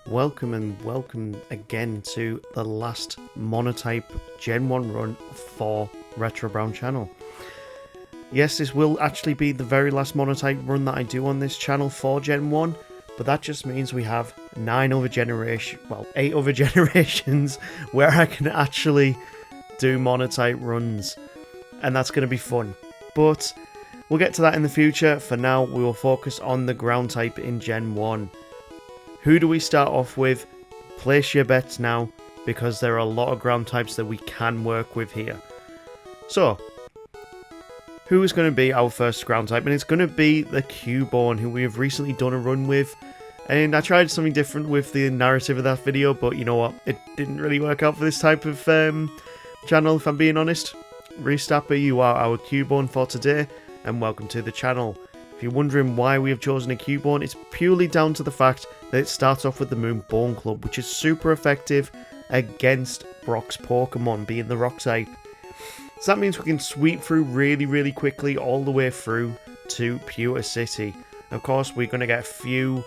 Welcome again to the last Monotype Gen 1 run for Retro Brown channel. Yes, this will actually be the very last Monotype run that I do on this channel for Gen 1, but that just means we have 8 other generations where I can actually do Monotype runs, and that's going to be fun. But we'll get to that in the future. For now, we will focus on the ground type in Gen 1. Who do we start off with? Place your bets now, because there are a lot of ground types that we can work with here. So, who is going to be our first ground type? And it's going to be the Cubone, who we have recently done a run with. And I tried something different with the narrative of that video, but you know what? It didn't really work out for this type of channel, if I'm being honest. Restapper, you are our Cubone for today, and welcome to the channel. If you're wondering why we have chosen a Cubone, it's purely down to the fact that it starts off with the Moon Bone Club, which is super effective against Brock's Pokemon, being the Rock type. So that means we can sweep through really quickly all the way through to Pewter City. Of course, we're going to get a few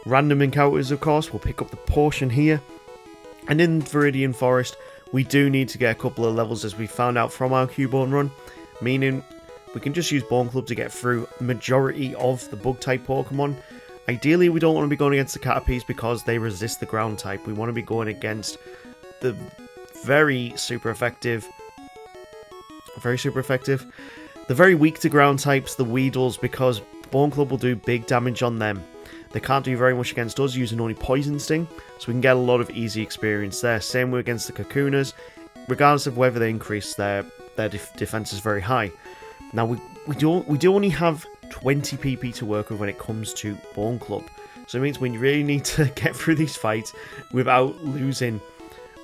random encounters, of course. We'll pick up the potion here. And in Viridian Forest, we do need to get a couple of levels, as we found out from our Cubone run, meaning we can just use Bone Club to get through majority of the Bug-type Pokemon. Ideally, we don't want to be going against the Caterpies because they resist the Ground type. We want to be going against the very super effective, the very weak to Ground types, the Weedles, because Bone Club will do big damage on them. They can't do very much against us using only Poison Sting, so we can get a lot of easy experience there. Same way against the Kakoonas, regardless of whether they increase their defense is very high. Now, we do only have 20 PP to work with when it comes to Bone Club. So it means we really need to get through these fights without losing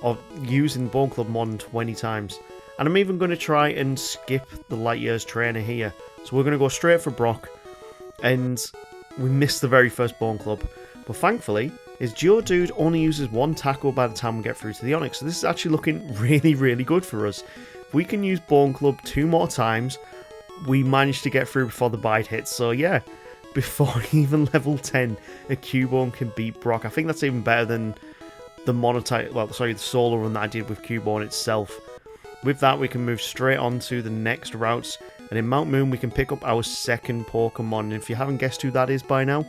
or using Bone Club more than 20 times. And I'm even going to try and skip the Light Years trainer here. So we're going to go straight for Brock. And we missed the very first Bone Club. But thankfully, his Geodude only uses one tackle by the time we get through to the Onix. So this is actually looking really good for us. If we can use Bone Club 2 more times, we managed to get through before the bite hits. So yeah, before even level 10, a Cubone can beat Brock. I think that's even better than the the solo run that I did with Cubone itself. With that, we can move straight on to the next routes. And in Mount Moon, we can pick up our second Pokemon. And if you haven't guessed who that is by now,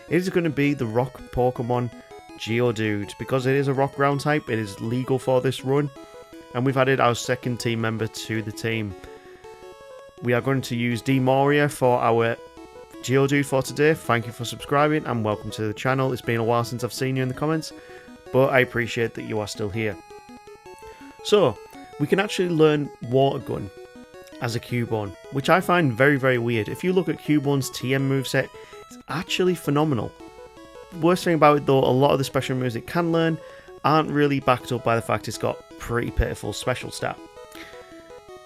it is going to be the Rock Pokemon Geodude. Because it is a Rock ground type, it is legal for this run. And we've added our second team member to the team. We are going to use Moria for our Geodude for today. Thank you for subscribing and welcome to the channel. It's been a while since I've seen you in the comments, but I appreciate that you are still here. So, we can actually learn Water Gun as a Cubone, which I find very weird. If you look at Cubone's TM moveset, it's actually phenomenal. Worst thing about it though, a lot of the special moves it can learn aren't really backed up by the fact it's got pretty pitiful special stat.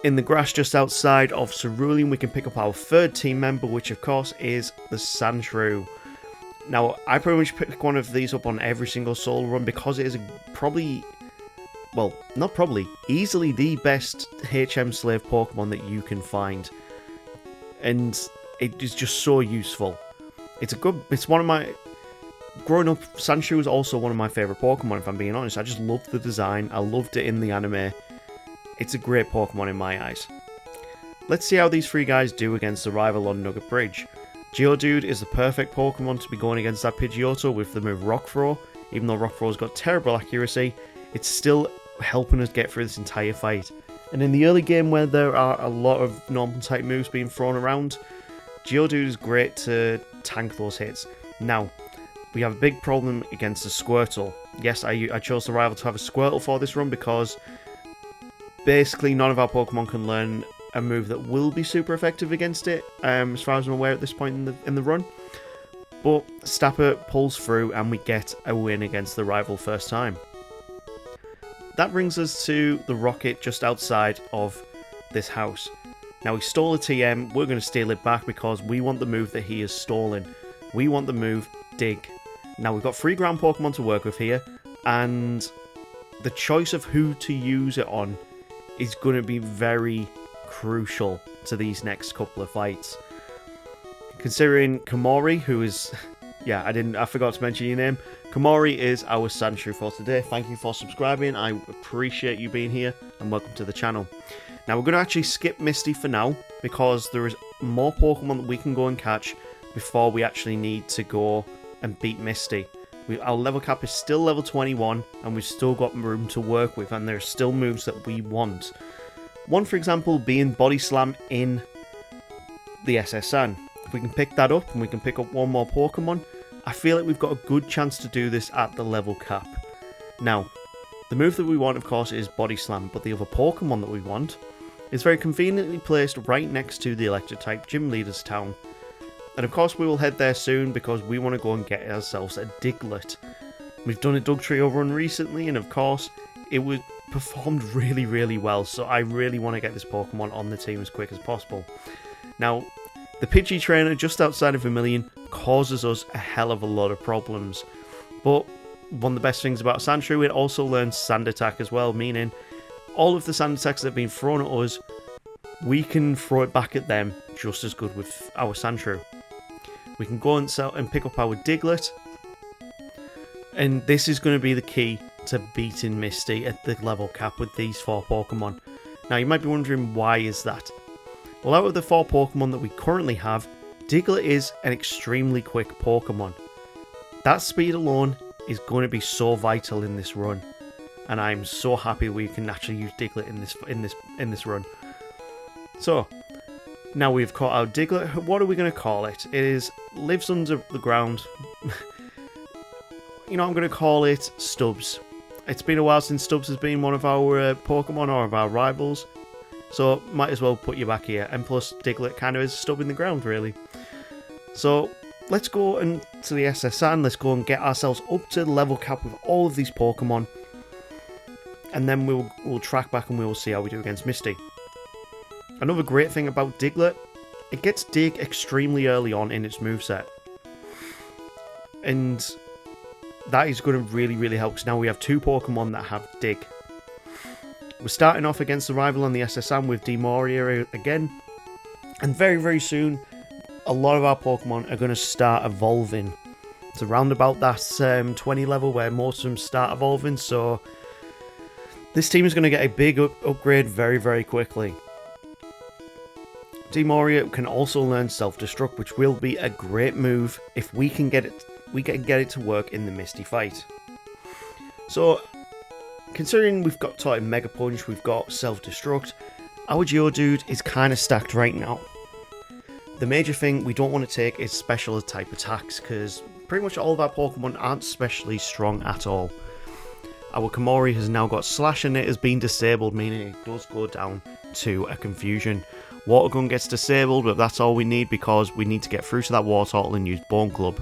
In the grass just outside of Cerulean, we can pick up our third team member, which of course is the Sandshrew. Now, I pretty much pick one of these up on every single solo run because it is easily the best HM slave Pokemon that you can find. And it is just so useful. Growing up, Sandshrew was also one of my favourite Pokemon, if I'm being honest. I just loved the design, I loved it in the anime. It's a great Pokemon in my eyes. Let's see how these three guys do against the rival on Nugget Bridge. Geodude is the perfect Pokemon to be going against that Pidgeotto with the move Rock Throw. Even though Rock Throw's got terrible accuracy, it's still helping us get through this entire fight. And in the early game where there are a lot of normal type moves being thrown around, Geodude is great to tank those hits. Now, we have a big problem against the Squirtle. Yes, I chose the rival to have a Squirtle for this run because basically none of our Pokemon can learn a move that will be super effective against it, as far as I'm aware at this point in the run. But Stapper pulls through and we get a win against the rival first time. That brings us to the rocket just outside of this house. Now he stole a TM, we're going to steal it back because we want the move that he has stolen. We want the move Dig. Now we've got 3 ground Pokemon to work with here, and the choice of who to use it on is going to be very crucial to these next couple of fights. Considering Komori, who is... Yeah, I forgot to mention your name. Komori is our Sandshrew for today. Thank you for subscribing. I appreciate you being here, and welcome to the channel. Now, we're going to actually skip Misty for now, because there is more Pokemon that we can go and catch before we actually need to go and beat Misty. Our level cap is still level 21, and we've still got room to work with, and there are still moves that we want. One, for example, being Body Slam in the SSN. If we can pick that up, and we can pick up one more Pokemon, I feel like we've got a good chance to do this at the level cap. Now, the move that we want, of course, is Body Slam, but the other Pokemon that we want is very conveniently placed right next to the Electric-type Gym Leader's Town. And of course we will head there soon because we want to go and get ourselves a Diglett. We've done a Dugtrio run recently, and of course it performed really, really well, so I really want to get this Pokemon on the team as quick as possible. Now, the Pidgey trainer just outside of Vermilion causes us a hell of a lot of problems, but one of the best things about Sandshrew, it also learns Sand Attack as well, meaning all of the Sand Attacks that have been thrown at us, we can throw it back at them just as good with our Sandshrew. We can go and pick up our Diglett, and this is going to be the key to beating Misty at the level cap with these 4 Pokemon. Now, you might be wondering, why is that? Well, out of the 4 Pokemon that we currently have, Diglett is an extremely quick Pokemon. That speed alone is going to be so vital in this run, and I'm so happy we can actually use Diglett in this run. So, now we've caught our Diglett. What are we going to call it? It lives under the ground. I'm going to call it Stubbs. It's been a while since Stubbs has been one of our Pokemon or of our rivals, so might as well put you back here. And plus, Diglett kind of is a stub in the ground, really. So, let's go into the SSN. Let's go and get ourselves up to the level cap with all of these Pokemon, and then we'll track back and we will see how we do against Misty. Another great thing about Diglett, it gets Dig extremely early on in its moveset. And that is going to really, really help, because now we have 2 Pokemon that have Dig. We're starting off against the rival on the SSN with Demoria again. And very, very soon, a lot of our Pokemon are going to start evolving. It's around about that 20 level where most of them start evolving, so this team is going to get a big upgrade very, very quickly. Demoria can also learn Self-Destruct, which will be a great move if we can get it to work in the Misty fight. So, considering we've got taught in Mega Punch, we've got Self-Destruct, our Geodude is kind of stacked right now. The major thing we don't want to take is special type attacks, because pretty much all of our Pokemon aren't specially strong at all. Our Komori has now got Slash, and it has been disabled, meaning it does go down to a Confusion. Water Gun gets disabled, but that's all we need because we need to get through to that Water Turtle and use Bone Club.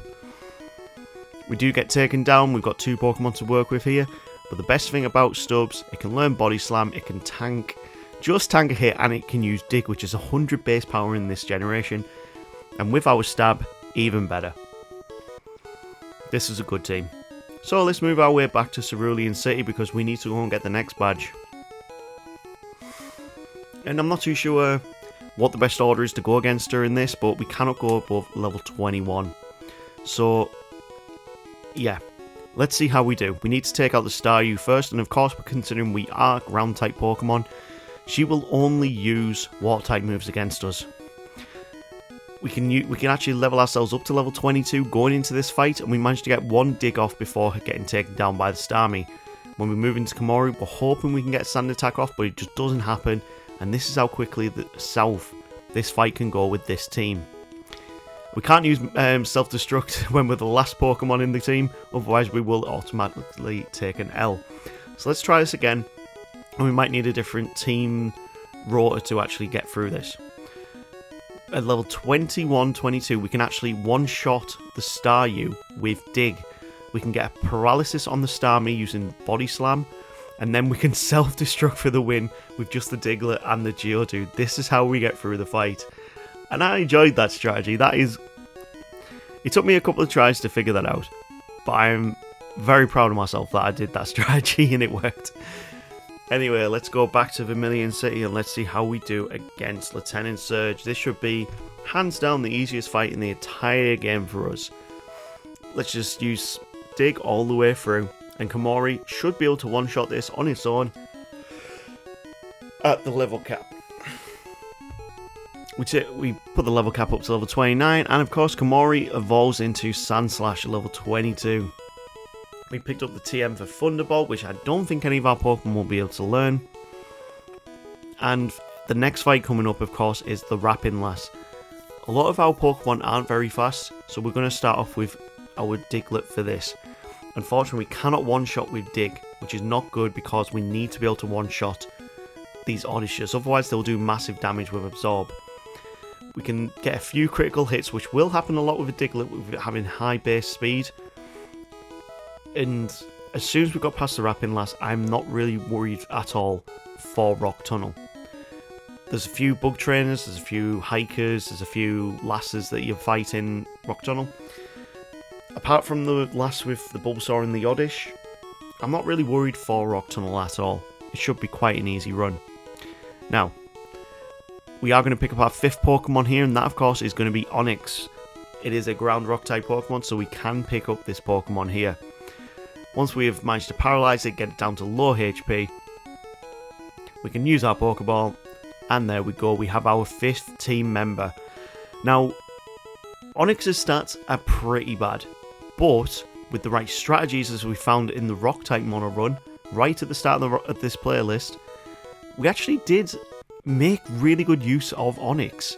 We do get taken down, we've got 2 Pokemon to work with here, but the best thing about Stubbs, it can learn Body Slam, it can just tank a hit, and it can use Dig, which is 100 base power in this generation, and with our Stab, even better. This is a good team. So let's move our way back to Cerulean City because we need to go and get the next badge. And I'm not too sure what the best order is to go against her in this, but we cannot go above level 21. So, yeah, let's see how we do. We need to take out the Staryu first, and of course, considering we are ground-type Pokemon, she will only use Water-type moves against us. We can actually level ourselves up to level 22 going into this fight, and we managed to get 1 dig off before getting taken down by the Starmie. When we move into Komori, we're hoping we can get Sand Attack off, but it just doesn't happen. And this is how quickly south this fight can go with this team. We can't use Self-Destruct when we're the last Pokemon in the team, otherwise we will automatically take an L. So let's try this again, and we might need a different team rotor to actually get through this. At level 21, 22, we can actually one-shot the Staryu with Dig. We can get a paralysis on the Starmie using Body Slam, and then we can self-destruct for the win with just the Diglett and the Geodude. This is how we get through the fight. And I enjoyed that strategy. It took me a couple of tries to figure that out, but I'm very proud of myself that I did that strategy and it worked. Anyway, let's go back to Vermilion City and let's see how we do against Lieutenant Surge. This should be Hands down the easiest fight in the entire game for us. Let's just use Dig all the way through, and Komori should be able to one-shot this on its own at the level cap. We put the level cap up to level 29, and of course Komori evolves into Sandslash at level 22. We picked up the TM for Thunderbolt, which I don't think any of our Pokemon will be able to learn. And the next fight coming up, of course, is the Rappinlass. A lot of our Pokemon aren't very fast, so we're going to start off with our Diglett for this. Unfortunately, we cannot one-shot with Dig, which is not good because we need to be able to one-shot these Odysseus, otherwise they'll do massive damage with Absorb. We can get a few critical hits, which will happen a lot with a Diglett with having high base speed. And as soon as we got past the Rappinlass, I'm not really worried at all for Rock Tunnel. There's a few bug trainers, there's a few hikers, there's a few lasses that you fight in Rock Tunnel. Apart from the lass with the Bulbasaur and the Oddish, I'm not really worried for Rock Tunnel at all. It should be quite an easy run. Now, we are going to pick up our 5th Pokemon here, and that of course is going to be Onix. It is a ground rock type Pokemon, so we can pick up this Pokemon here. Once we have managed to paralyze it, get it down to low HP, we can use our Pokeball, and there we go, we have our 5th team member. Now, Onix's stats are pretty bad, but with the right strategies as we found in the rock type mono run, right at the start of this playlist, we actually did make really good use of Onix.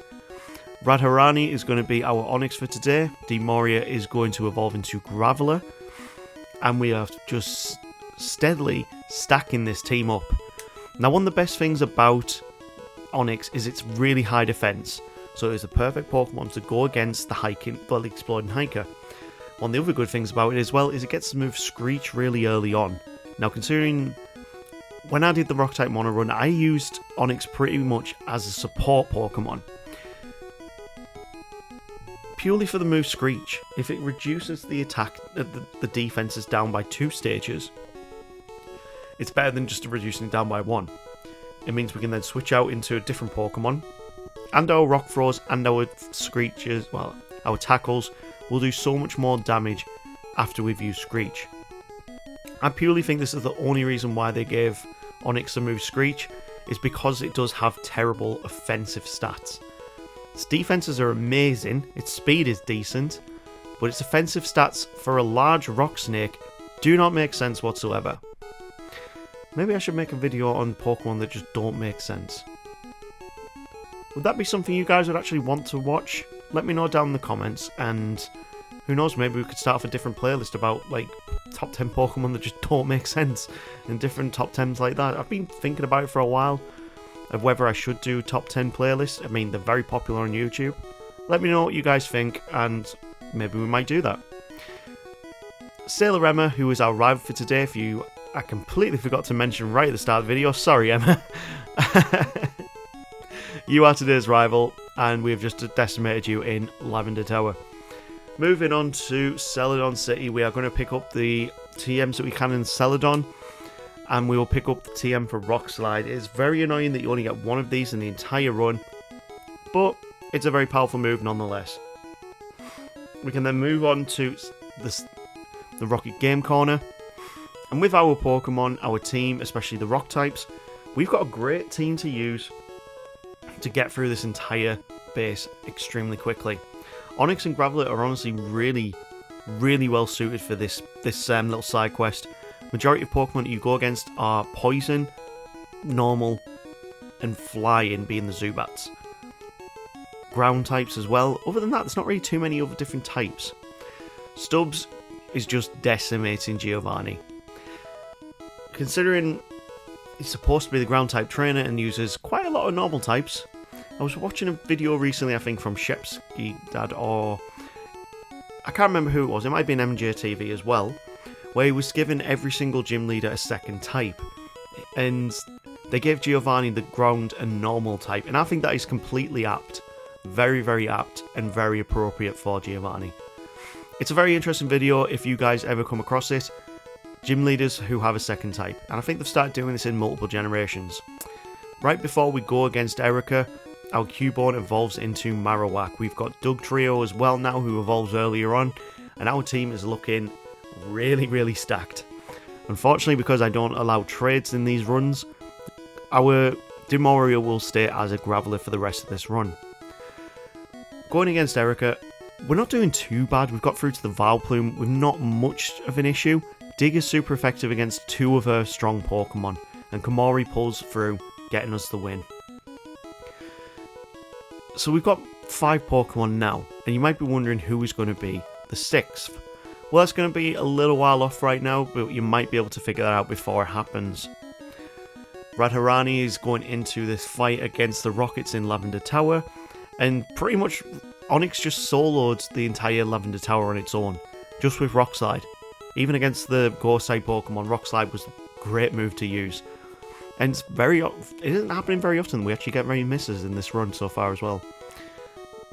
Radharani is going to be our Onix for today, Demoria is going to evolve into Graveler, and we are just steadily stacking this team up. Now, one of the best things about Onix is its really high defense, so it's a perfect Pokemon to go against the exploding hiker. One of the other good things about it as well is it gets to move Screech really early on. Now, considering when I did the rock type mono run, I used Onix pretty much as a support Pokemon, purely for the move Screech. If it reduces the attack, the defenses down by 2 stages, it's better than just reducing it down by 1. It means we can then switch out into a different Pokemon, and our Rock Throws and our Screeches, well, our Tackles, will do so much more damage after we've used Screech. I purely think this is the only reason why they gave Onix the move Screech, is because it does have terrible offensive stats. Its defenses are amazing, its speed is decent, but its offensive stats for a large rock snake do not make sense whatsoever. Maybe I should make a video on Pokemon that just don't make sense. Would that be something you guys would actually want to watch? Let me know down in the comments, and who knows, maybe we could start off a different playlist about like top 10 Pokemon that just don't make sense, and different top 10s like that. I've been thinking about it for a while, of whether I should do top 10 playlists. I mean, they're very popular on YouTube. Let me know what you guys think, and maybe we might do that. Sailor Emma, who is our rival for today, I completely forgot to mention right at the start of the video, sorry Emma. You are today's rival, and we have just decimated you in Lavender Tower. Moving on to Celadon City, we are going to pick up the TMs that we can in Celadon, and we will pick up the TM for Rock Slide. It is very annoying that you only get one of these in the entire run, but it's a very powerful move nonetheless. We can then move on to the Rocket Game Corner, and with our Pokemon, our team, especially the Rock types, we've got a great team to use to get through this entire base extremely quickly. Onix and Graveler are honestly really, really well suited for this little side quest. Majority of Pokemon that you go against are Poison, Normal, and Flying, being the Zubats. Ground types as well. Other than that, there's not really too many other different types. Stubbs is just decimating Giovanni. Considering he's supposed to be the ground type trainer and uses quite a lot of normal types. I was watching a video recently, I think from Shepsky Dad, or I can't remember who it was, it might be an MJTV as well, where he was giving every single gym leader a second type, and they gave Giovanni the ground and normal type, and I think that is completely apt, very, very apt, and very appropriate for Giovanni. It's a very interesting video if you guys ever come across it. Gym leaders who have a second type, and I think they've started doing this in multiple generations. Right before we go against Erica, our Cubone evolves into Marowak. We've got Dugtrio as well now, who evolves earlier on, and our team is looking really stacked. Unfortunately, because I don't allow trades in these runs, our Demario will stay as a Graveler for the rest of this run. Going against Erica, we're not doing too bad. We've got through to the Vileplume with not much of an issue. Dig is super effective against 2 of her strong Pokemon, and Komori pulls through, getting us the win. So we've got 5 Pokemon now, and you might be wondering who is going to be the 6th. Well, that's going to be a little while off right now, but you might be able to figure that out before it happens. Radharani is going into this fight against the Rockets in Lavender Tower, and pretty much Onix just soloed the entire Lavender Tower on its own, just with Rock Slide. Even against the Ghost type Pokemon, Rock Slide was a great move to use. And it isn't happening very often. We actually get many misses in this run so far as well.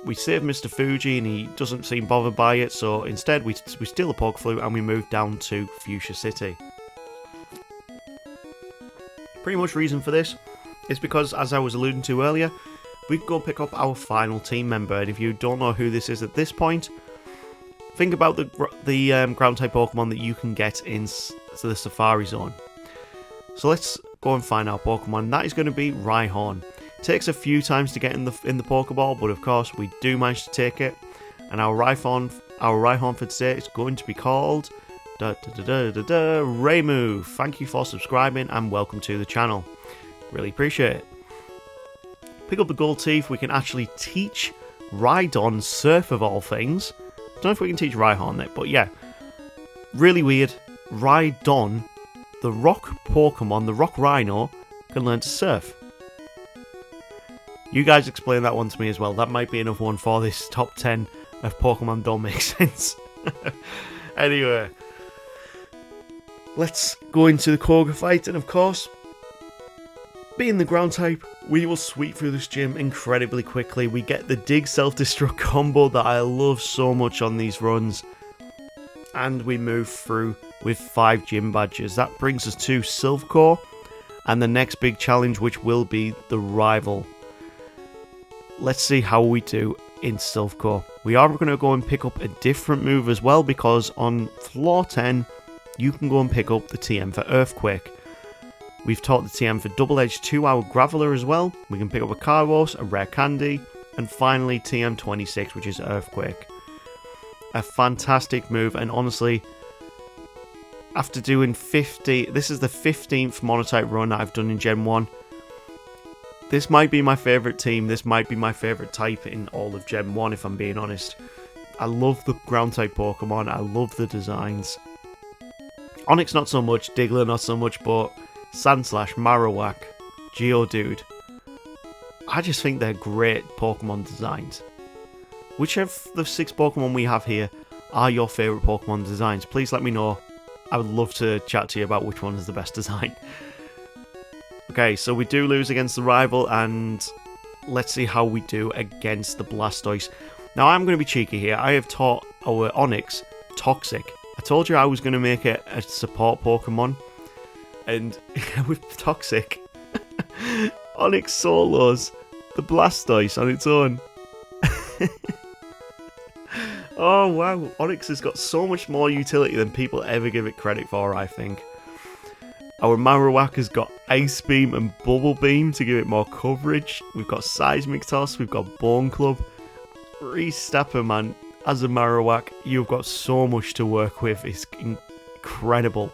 We save Mr. Fuji and he doesn't seem bothered by it, so instead we steal the Pokeflute and we move down to Fuchsia City. Pretty much reason for this is because, as I was alluding to earlier, we can go pick up our final team member, and if you don't know who this is at this point, think about the ground type Pokemon that you can get in the Safari Zone. So let's go and find our Pokemon. That is going to be Rhyhorn. It takes a few times to get in the Pokeball, but of course we do manage to take it. And our Rhyhorn for today is going to be called Raymu. Thank you for subscribing and welcome to the channel. Really appreciate it. Pick up the gold teeth. We can actually teach Rhydon Surf of all things. Don't know if we can teach Rhyhorn that, but yeah. Really weird. Rhydon, the rock Pokemon, the rock Rhino, can learn to surf. You guys explain that one to me as well. That might be another one for this top 10 of Pokemon don't make sense. Anyway, let's go into the Koga fight, and of course, being the ground type, we will sweep through this gym incredibly quickly. We get the Dig Self-Destruct combo that I love so much on these runs, and we move through with 5 gym badges. That brings us to Silphcore, and the next big challenge, which will be the rival. Let's see how we do in Silphcore. We are going to go and pick up a different move as well, because on floor 10, you can go and pick up the TM for Earthquake. We've taught the TM for Double Edge to our Graveler as well. We can pick up a Carlos, a Rare Candy, and finally TM26, which is Earthquake. A fantastic move, and honestly, after doing 50, this is the 15th Monotype run I've done in Gen 1. This might be my favourite team, this might be my favourite type in all of Gen 1 if I'm being honest. I love the ground type Pokemon, I love the designs. Onix not so much, Diglett not so much, but Sandslash, Marowak, Geodude, I just think they're great Pokemon designs. Which of the 6 Pokemon we have here are your favourite Pokemon designs? Please let me know. I would love to chat to you about which one is the best design. Okay, so we do lose against the rival, and let's see how we do against the Blastoise. Now, I'm going to be cheeky here. I have taught our Onix Toxic. I told you I was going to make it a support Pokemon, and with Toxic, Onix solos the Blastoise on its own. Oh wow, Onix has got so much more utility than people ever give it credit for, I think. Our Marowak has got Ice Beam and Bubble Beam to give it more coverage. We've got Seismic Toss, we've got Bone Club. Restapper, man, as a Marowak, you've got so much to work with. It's incredible.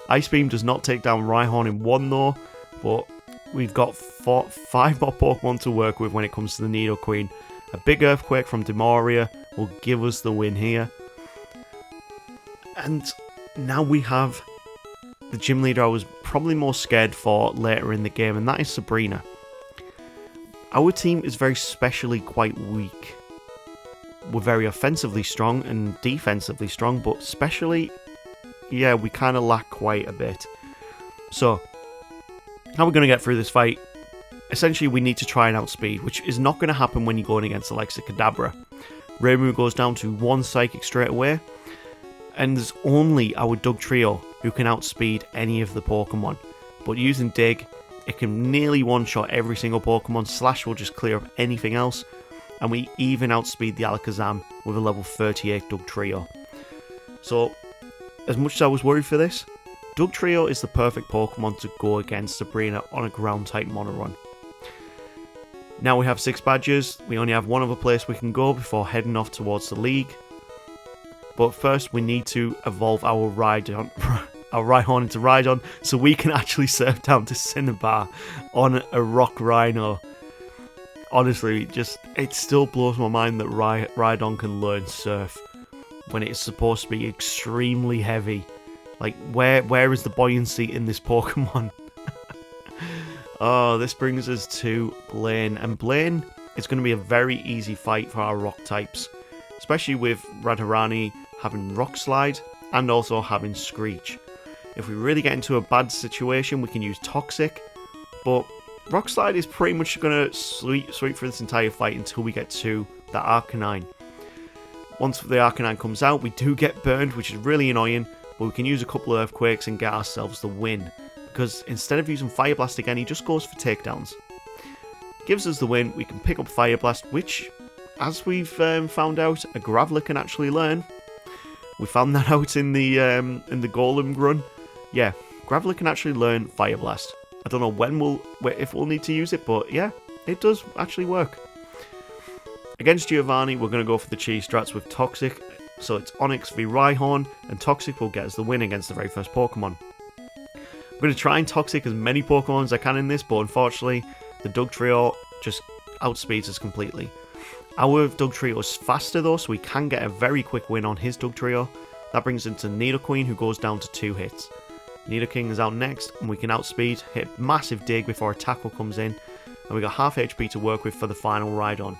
Ice Beam does not take down Rhyhorn in one though, but we've got 5 more Pokemon to work with when it comes to the Nidoqueen. A big Earthquake from Demaria will give us the win here. And now we have the gym leader I was probably more scared for later in the game, and that is Sabrina. Our team is very specially quite weak. We're very offensively strong and defensively strong, but specially, yeah, we kind of lack quite a bit. So, how are we going to get through this fight? Essentially, we need to try and outspeed, which is not going to happen when you're going against the likes of Kadabra. Raymu goes down to 1 Psychic straight away, and there's only our Dugtrio who can outspeed any of the Pokemon. But using Dig It can nearly one-shot every single Pokemon. Slash will just clear up anything else. And we even outspeed the Alakazam with a level 38 Dugtrio. So, as much as I was worried for this, Dugtrio is the perfect Pokemon to go against Sabrina on a ground-type mono run. Now we have 6 badges, we only have one other place we can go before heading off towards the league. But first we need to evolve our Rhydon into Rhydon so we can actually surf down to Cinnabar on a Rock Rhino. Honestly, it still blows my mind that Rhydon can learn Surf when it's supposed to be extremely heavy. Like, where is the buoyancy in this Pokemon? Oh, this brings us to Blaine. And Blaine is going to be a very easy fight for our rock types. Especially with Radharani having Rock Slide and also having Screech. If we really get into a bad situation, we can use Toxic. But Rock Slide is pretty much going to sweep for this entire fight until we get to the Arcanine. Once the Arcanine comes out, we do get burned, which is really annoying. But we can use a couple of Earthquakes and get ourselves the win. Because instead of using Fire Blast again, he just goes for takedowns. Gives us the win. We can pick up Fire Blast, which, as we've found out, a Graveler can actually learn. We found that out in the Golem run. Yeah, Graveler can actually learn Fire Blast. I don't know if we'll need to use it, but yeah, it does actually work. Against Giovanni, we're going to go for the cheese strats with Toxic. So it's Onix v Rhyhorn, and Toxic will get us the win against the very first Pokemon. I'm going to try and Toxic as many Pokemon as I can in this, but unfortunately, the Dugtrio just outspeeds us completely. Our Dugtrio is faster though, so we can get a very quick win on his Dugtrio. That brings us into Nidoqueen, who goes down to 2 hits. Nidoking is out next, and we can outspeed, hit massive dig before a tackle comes in, and we got half HP to work with for the final Rhydon.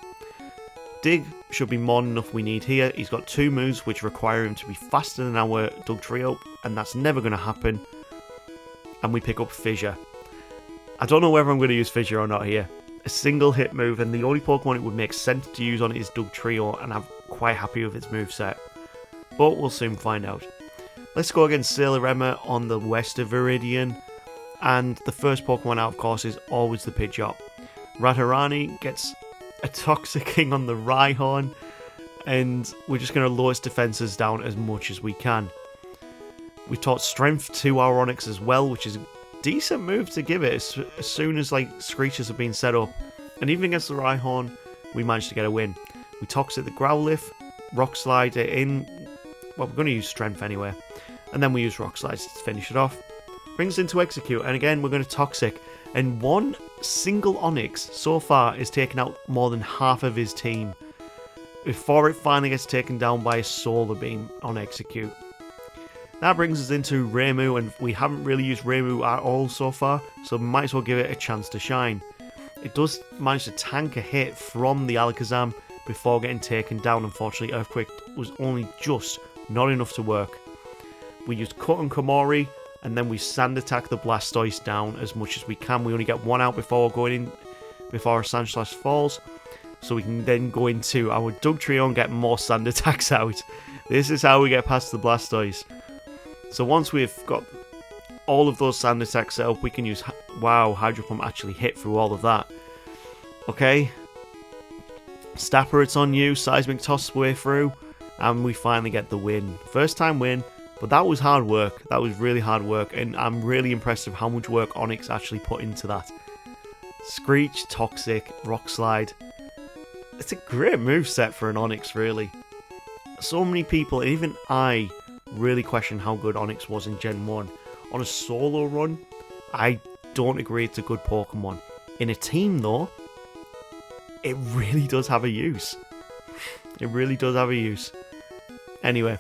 Dig should be more than enough we need here. He's got 2 moves which require him to be faster than our Dugtrio, and that's never going to happen. And we pick up Fissure. I don't know whether I'm going to use Fissure or not here. A single hit move, and the only Pokemon it would make sense to use on it is Dugtrio, and I'm quite happy with its moveset. But we'll soon find out. Let's go against Sailor Emma on the West of Viridian, and the first Pokemon out, of course, is always the Pidgeot. Radharani gets a Toxicking on the Rhyhorn, and we're just going to lower its defenses down as much as we can. We taught Strength to our Onix as well, which is a decent move to give it as soon as Screeches have been set up. And even against the Rhyhorn, we managed to get a win. We Toxic the Growlithe, Rock Slide it in. Well, we're going to use Strength anyway. And then we use Rock Slide to finish it off. Brings us into Execute, and again we're going to Toxic. And one single Onix so far is taken out more than half of his team before it finally gets taken down by a Solar Beam on Execute. That brings us into Reimu, and we haven't really used Reimu at all so far, so we might as well give it a chance to shine. It does manage to tank a hit from the Alakazam before getting taken down. Unfortunately, Earthquake was only just not enough to work. We used Cut on Komori, and then we Sand Attack the Blastoise down as much as we can. We only get one out before our Sand Slash falls, so we can then go into our Dugtrio and get more Sand Attacks out. This is how we get past the Blastoise. So once we've got all of those Sand Attacks set up, we can use... Wow, Hydro Pump actually hit through all of that. Okay. Stapper, it's on you. Seismic Toss way through. And we finally get the win. First time win. But that was hard work. That was really hard work. And I'm really impressed with how much work Onix actually put into that. Screech, Toxic, Rock Slide. It's a great moveset for an Onix, really. So many people, even I, really question how good Onix was in Gen 1. On a solo run, I don't agree it's a good Pokemon. In a team, though, it really does have a use. It really does have a use. Anyway,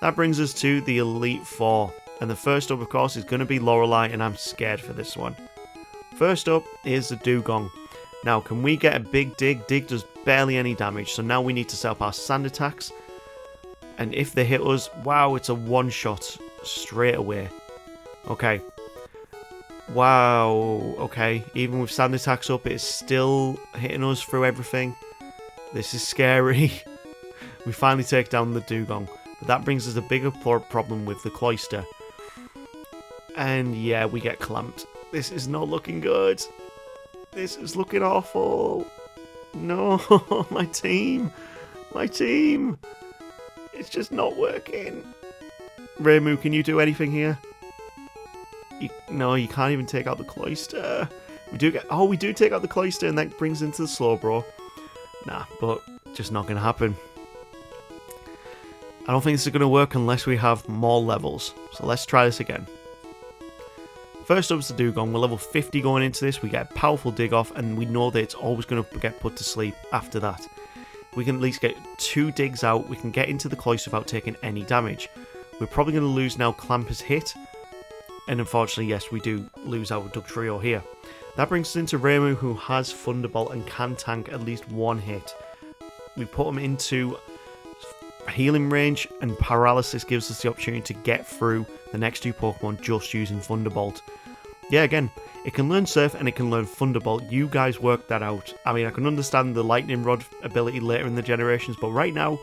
that brings us to the Elite Four. And the first up, of course, is going to be Lorelei, and I'm scared for this one. First up is the Dugong. Now, can we get a big dig? Dig does barely any damage, so now we need to set up our Sand Attacks. And if they hit us, wow, it's a one-shot straight away. Okay. Wow, okay. Even with Sand Attacks up, it's still hitting us through everything. This is scary. We finally take down the Dugong. But that brings us a bigger problem with the Cloyster. And yeah, we get clamped. This is not looking good. This is looking awful. No, my team. My team. It's just not working. Reimu, can you do anything here? No, you can't even take out the cloister. We do take out the cloister, and that brings into the Slowbro. Nah, but just not going to happen. I don't think this is going to work unless we have more levels. So let's try this again. First up is the Dugong. We're level 50 going into this. We get a powerful dig off, and we know that it's always going to get put to sleep after that. We can at least get 2 digs out. We can get into the cloister without taking any damage. We're probably going to lose now Clamper's hit. And unfortunately, yes, we do lose our Dugtrio here. That brings us into Reimu, who has Thunderbolt and can tank at least 1 hit. We put him into healing range, and Paralysis gives us the opportunity to get through the next 2 Pokemon just using Thunderbolt. Yeah, again, it can learn Surf and it can learn Thunderbolt. You guys work that out. I mean, I can understand the Lightning Rod ability later in the generations, but right now,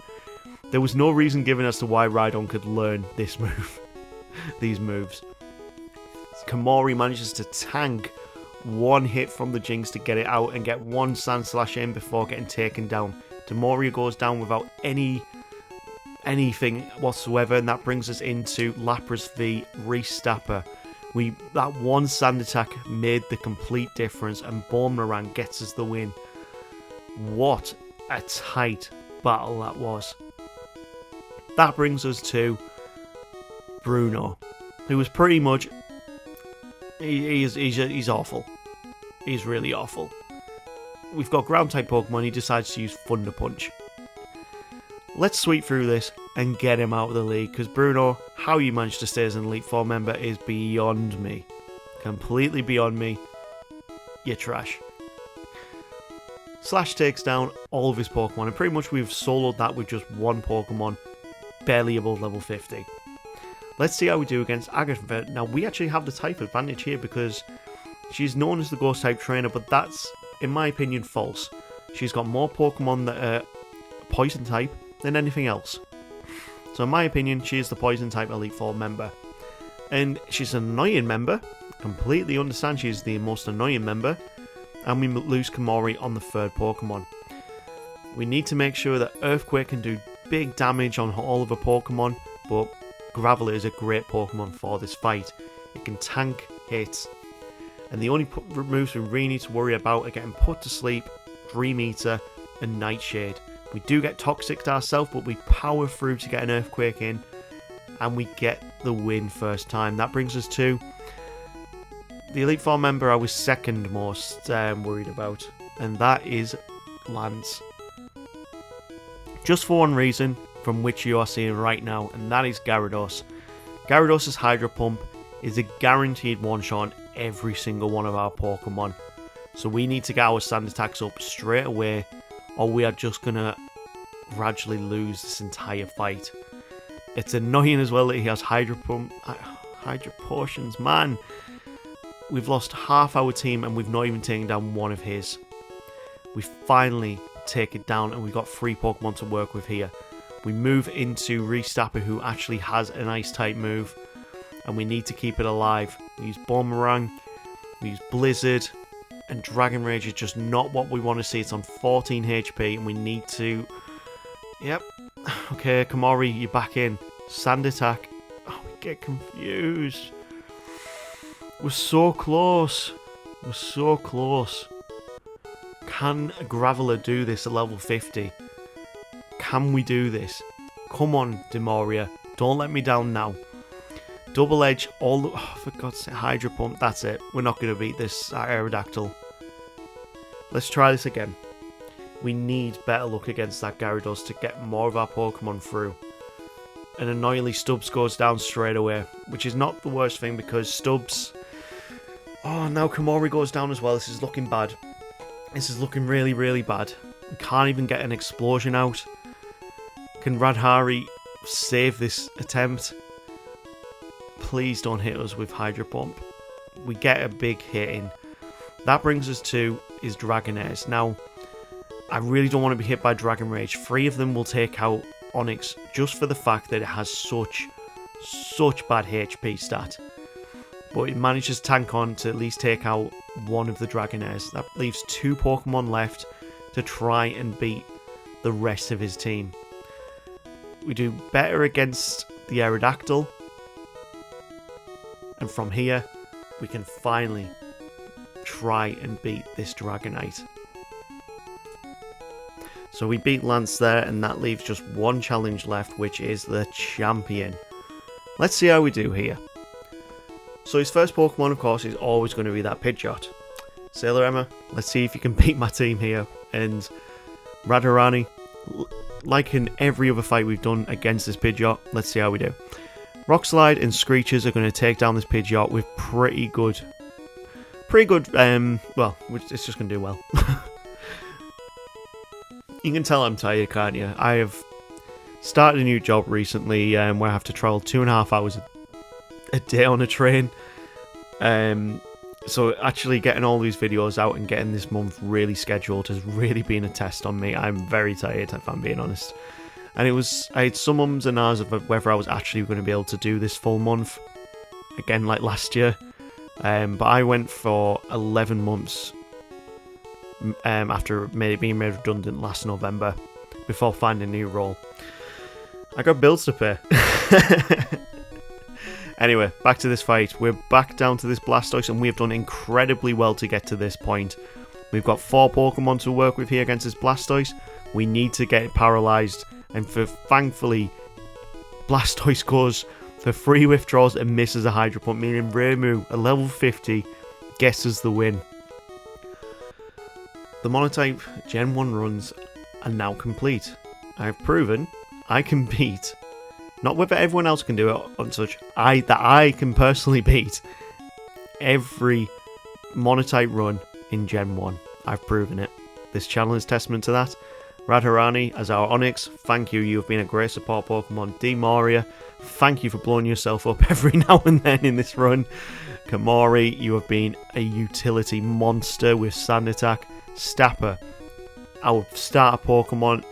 there was no reason given as to why Rhydon could learn this move. These moves. Komori manages to tank 1 hit from the Jinx to get it out and get 1 Sand Slash in before getting taken down. Demoria goes down without anything whatsoever, and that brings us into Lapras v Restapper. That 1 sand attack made the complete difference, and Boomerang gets us the win. What a tight battle that was. That brings us to Bruno, who was pretty much he's awful. He's really awful. We've got ground type Pokemon. He decides to use Thunder Punch. Let's sweep through this and get him out of the league, because Bruno, how you managed to stay as an Elite Four member is beyond me. Completely beyond me. You're trash. Slash takes down all of his Pokemon, and pretty much we've soloed that with just 1 Pokemon, barely above level 50. Let's see how we do against Agatha. Now, we actually have the type advantage here because she's known as the Ghost type trainer, but that's, in my opinion, false. She's got more Pokemon that are Poison type than anything else. So in my opinion, she is the Poison type Elite Four member. And she's an annoying member. Completely understand she's the most annoying member. And we lose Komori on the 3rd Pokemon. We need to make sure that Earthquake can do big damage on all of her Pokemon, but Graveler is a great Pokemon for this fight. It can tank hits. And the only moves we really need to worry about are getting put to sleep, Dream Eater, and Nightshade. We do get Toxic ourselves, but we power through to get an Earthquake in, and we get the win first time. That brings us to the Elite Four member I was second most worried about, and that is Lance. Just for one reason, from which you are seeing right now, and that is Gyarados. Gyarados' Hydro Pump is a guaranteed one-shot on every single one of our Pokemon. So we need to get our Sand attacks up straight away, or we are just going to gradually lose this entire fight. It's annoying as well that he has Hydro Potions. Man, we've lost half our team and we've not even taken down 1 of his. We finally take it down, and we've got 3 Pokemon to work with here. We move into Restapper, who actually has an Ice-type move, and we need to keep it alive. We use Boomerang, we use Blizzard, and Dragon Rage is just not what we want to see. It's on 14 HP, and we need to... Yep. Okay, Komori, you're back in. Sand attack. Oh, we get confused. We're so close. We're so close. Can a Graveler do this at level 50? Can we do this? Come on, Demoria. Don't let me down now. Double Edge, for God's sake, Hydro Pump, that's it. We're not going to beat this Aerodactyl. Let's try this again. We need better luck against that Gyarados to get more of our Pokemon through. And annoyingly, Stubbs goes down straight away, which is not the worst thing because Stubbs... Oh, now Komori goes down as well. This is looking bad. This is looking really, really bad. We can't even get an explosion out. Can Radhari save this attempt? Please don't hit us with Hydro Pump. We get a big hit in. That brings us to his Dragonairs. Now, I really don't want to be hit by Dragon Rage. 3 of them will take out Onix just for the fact that it has such bad HP stat. but it manages to tank on to at least take out one of the Dragonairs. That leaves 2 Pokemon left to try and beat the rest of his team. We do better against the Aerodactyl, and from here we can finally try and beat this Dragonite. So we beat Lance there, and that leaves just one challenge left, which is the champion. Let's see how we do here. So his first Pokemon, of course, is always going to be that Pidgeot. Sailor Emma, let's see if you can beat my team here. And Radharani, like in every other fight we've done against this Pidgeot, let's see how we do. Rock Slide and Screeches are going to take down this Pidgeot with pretty good, well, it's just going to do well. You can tell I'm tired, can't you? I have started a new job recently where I have to travel 2.5 hours a day on a train. So actually getting all these videos out and getting this month really scheduled has really been a test on me. I'm very tired, if I'm being honest. And I had some ums and ahs of whether I was actually going to be able to do this full month. Again, like last year. But I went for 11 months after being made redundant last November, before finding a new role. I got bills to pay. Anyway, back to this fight. We're back down to this Blastoise, and we have done incredibly well to get to this point. We've got 4 Pokemon to work with here against this Blastoise. We need to get it paralysed, and thankfully, Blastoise goes for 3 withdraws and misses a Hydro Pump, meaning Reimu, a level 50, gets us the win. The Monotype Gen 1 runs are now complete. I have proven I can beat, not whether everyone else can do it on such, that I can personally beat every Monotype run in Gen 1. I've proven it. This channel is testament to that. Radharani as our Onix, thank you. You have been a great support Pokemon. Moria, thank you for blowing yourself up every now and then in this run. Kamori, you have been a utility monster with Sand Attack. Stapper, our starter Pokemon,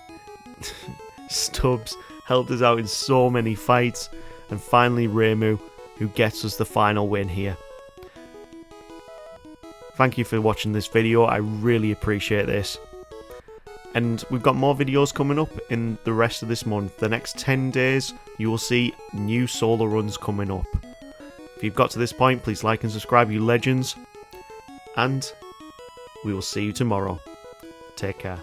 Stubbs, helped us out in so many fights. And finally Reimu, who gets us the final win here. Thank you for watching this video, I really appreciate this. And we've got more videos coming up in the rest of this month. The next 10 days, you will see new solo runs coming up. If you've got to this point, please like and subscribe, you legends. And we will see you tomorrow. Take care.